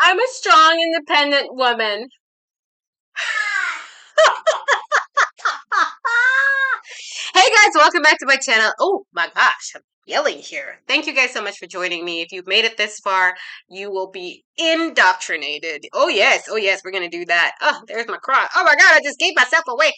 I'm a strong, independent woman. Hey guys, welcome back to my channel. Oh my gosh, I'm yelling here. Thank you guys so much for joining me. If you've made it this far, you will be indoctrinated. Oh yes, we're gonna do that. Oh, there's my cross. Oh my god, I just gave myself away.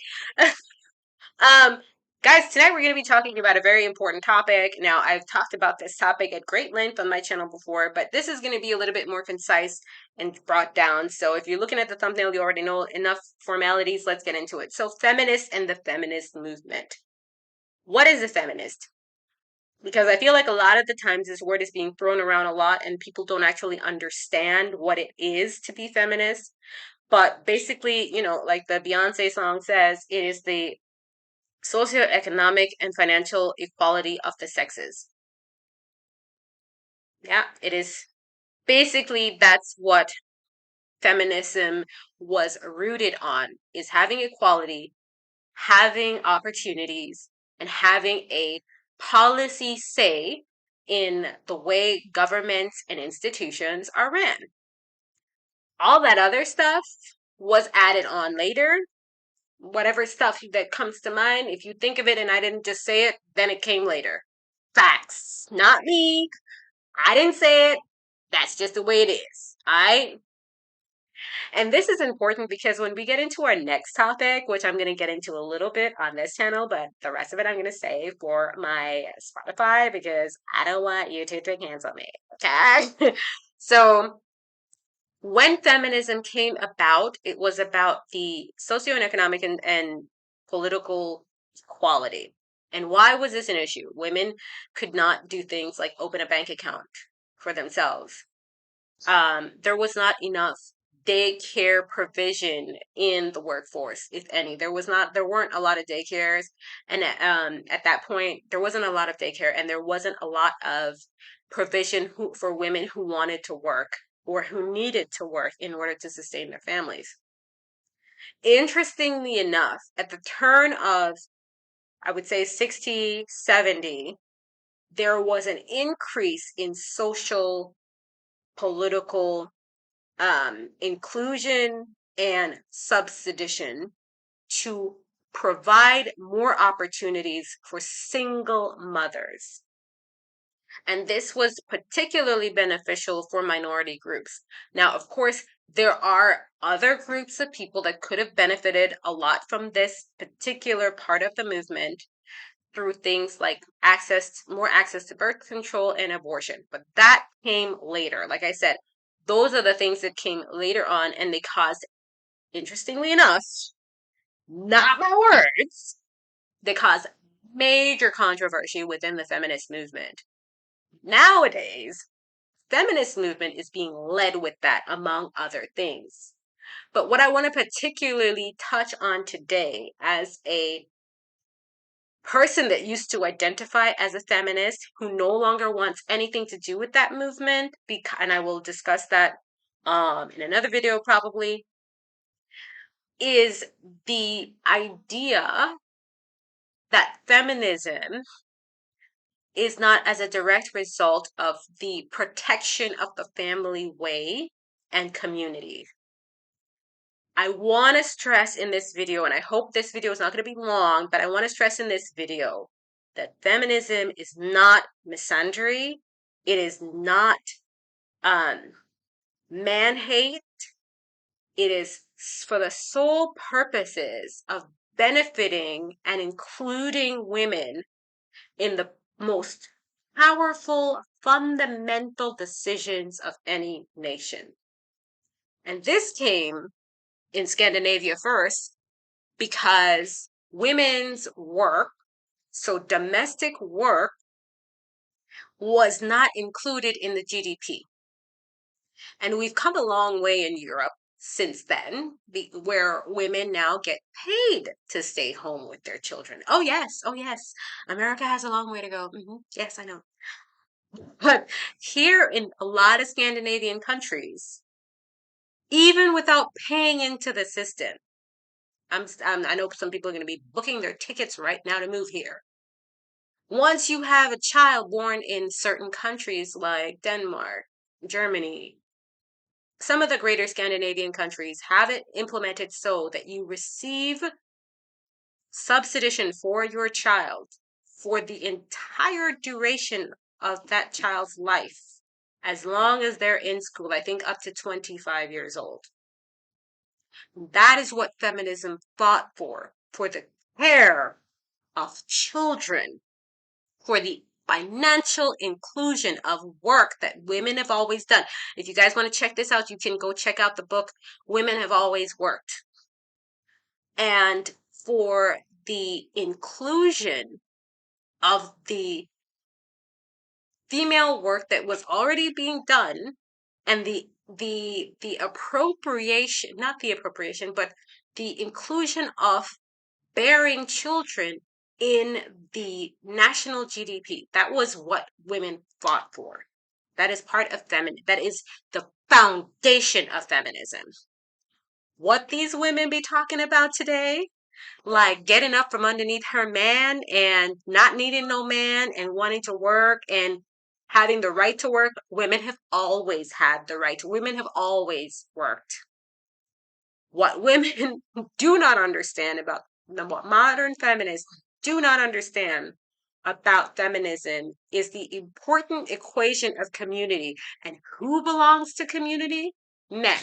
Um, Guys, tonight we're going to be talking about a very important topic. Now, I've talked about this topic at great length on my channel before, but this is going to be a little bit more concise and brought down. So if you're looking at the thumbnail, you already know enough formalities. Let's get into it. So, feminists and the feminist movement. What is a feminist? Because I feel like a lot of the times this word is being thrown around a lot and people don't actually understand what it is to be feminist. But basically, like the Beyonce song says, it is the socioeconomic and financial equality of the sexes. Yeah, it is basically that's what feminism was rooted on, is having equality, having opportunities, and having a policy say in the way governments and institutions are ran. All that other stuff was added on later. Whatever stuff that comes to mind, if you think of it and I didn't just say it, then it came later. Facts. Not me. I didn't say it. That's just the way it is. I And this is important because when we get into our next topic, which I'm going to get into a little bit on this channel, but the rest of it I'm going to save for my Spotify because I don't want YouTube to cancel me. Okay? So, when feminism came about, it was about the socioeconomic and political equality. And why was this an issue? Women could not do things like open a bank account for themselves. There was not enough daycare provision in the workforce, if any. There weren't a lot of daycares, and at that point, there wasn't a lot of daycare, and there wasn't a lot of provision for women who wanted to work or who needed to work in order to sustain their families. Interestingly enough, at the turn of, I would say, 60, 70, there was an increase in social, political inclusion and subsidization to provide more opportunities for single mothers. And this was particularly beneficial for minority groups. Now, of course, there are other groups of people that could have benefited a lot from this particular part of the movement through things like more access to birth control and abortion. But that came later. Like I said, those are the things that came later on, and they caused, interestingly enough, not my words, they caused major controversy within the feminist movement. Nowadays, feminist movement is being led with that, among other things. But what I want to particularly touch on today as a person that used to identify as a feminist who no longer wants anything to do with that movement, and I will discuss that in another video probably, is the idea that feminism is not as a direct result of the protection of the family way and community. I want to stress in this video, and I hope this video is not going to be long, but I want to stress in this video that feminism is not misandry. It is not man hate. It is for the sole purposes of benefiting and including women in the most powerful, fundamental decisions of any nation. And this came in Scandinavia first because women's work, so domestic work, was not included in the GDP. And we've come a long way in Europe since then, where women now get paid to stay home with their children. Oh, yes. Oh, yes. America has a long way to go. Yes, I know. But here in a lot of Scandinavian countries, even without paying into the system, I know some people are going to be booking their tickets right now to move here. Once you have a child born in certain countries like Denmark, Germany, some of the greater Scandinavian countries have it implemented so that you receive subsidization for your child for the entire duration of that child's life, as long as they're in school, I think up to 25 years old. That is what feminism fought for the care of children, for the financial inclusion of work that women have always done. If you guys want to check this out, you can go check out the book, Women Have Always Worked. And for the inclusion of the female work that was already being done, and the appropriation, not the appropriation, but the inclusion of bearing children in the national GDP. That was what women fought for. That is part of that is the foundation of feminism. What these women be talking about today, like getting up from underneath her man and not needing no man and wanting to work and having the right to work, women have always had the right to, women have always worked. What women do not understand about, what modern feminists do not understand about feminism is the important equation of community. And who belongs to community? Men.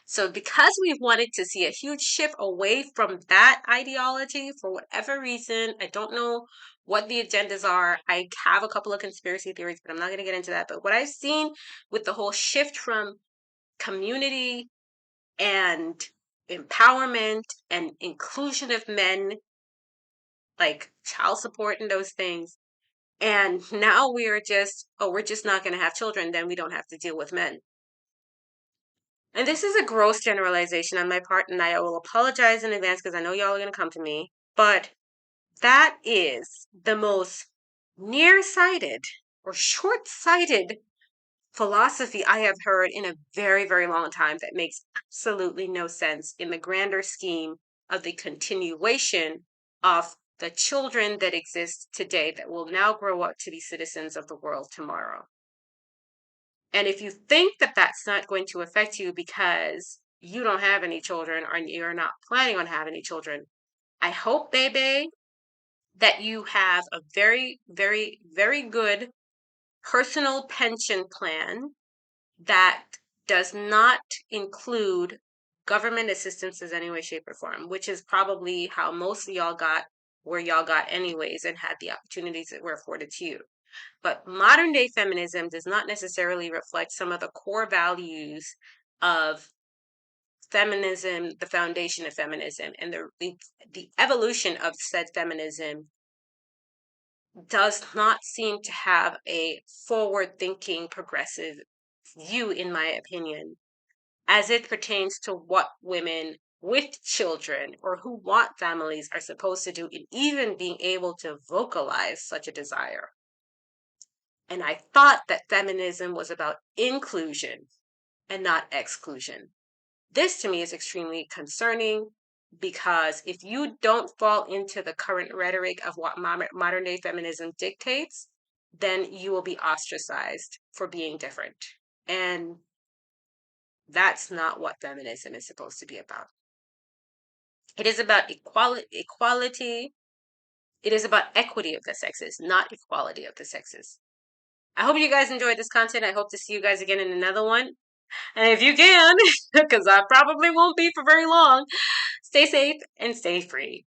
So because we've wanted to see a huge shift away from that ideology for whatever reason, I don't know what the agendas are. I have a couple of conspiracy theories, but I'm not going to get into that. But what I've seen with the whole shift from community and empowerment and inclusion of men, like child support and those things, and now we are just, oh, we're just not going to have children, then we don't have to deal with men. And this is a gross generalization on my part, and I will apologize in advance because I know y'all are going to come to me. But that is the most nearsighted or short-sighted philosophy I have heard in a very, very long time that makes absolutely no sense in the grander scheme of the continuation of the children that exist today that will now grow up to be citizens of the world tomorrow. And if you think that that's not going to affect you because you don't have any children or you're not planning on having any children, I hope, baby, that you have a very, very, very good personal pension plan that does not include government assistance in any way, shape, or form, which is probably how most of y'all got where y'all got anyways and had the opportunities that were afforded to you. But modern day feminism does not necessarily reflect some of the core values of feminism, the foundation of feminism, and the evolution of said feminism does not seem to have a forward thinking, progressive view, in my opinion, as it pertains to what women with children or who want families are supposed to do, in even being able to vocalize such a desire. And I thought that feminism was about inclusion and not exclusion. This to me is extremely concerning because if you don't fall into the current rhetoric of what modern day feminism dictates, then you will be ostracized for being different. And that's not what feminism is supposed to be about. It is about equality. It is about equity of the sexes, not equality of the sexes. I hope you guys enjoyed this content. I hope to see you guys again in another one. And if you can, because I probably won't be for very long, stay safe and stay free.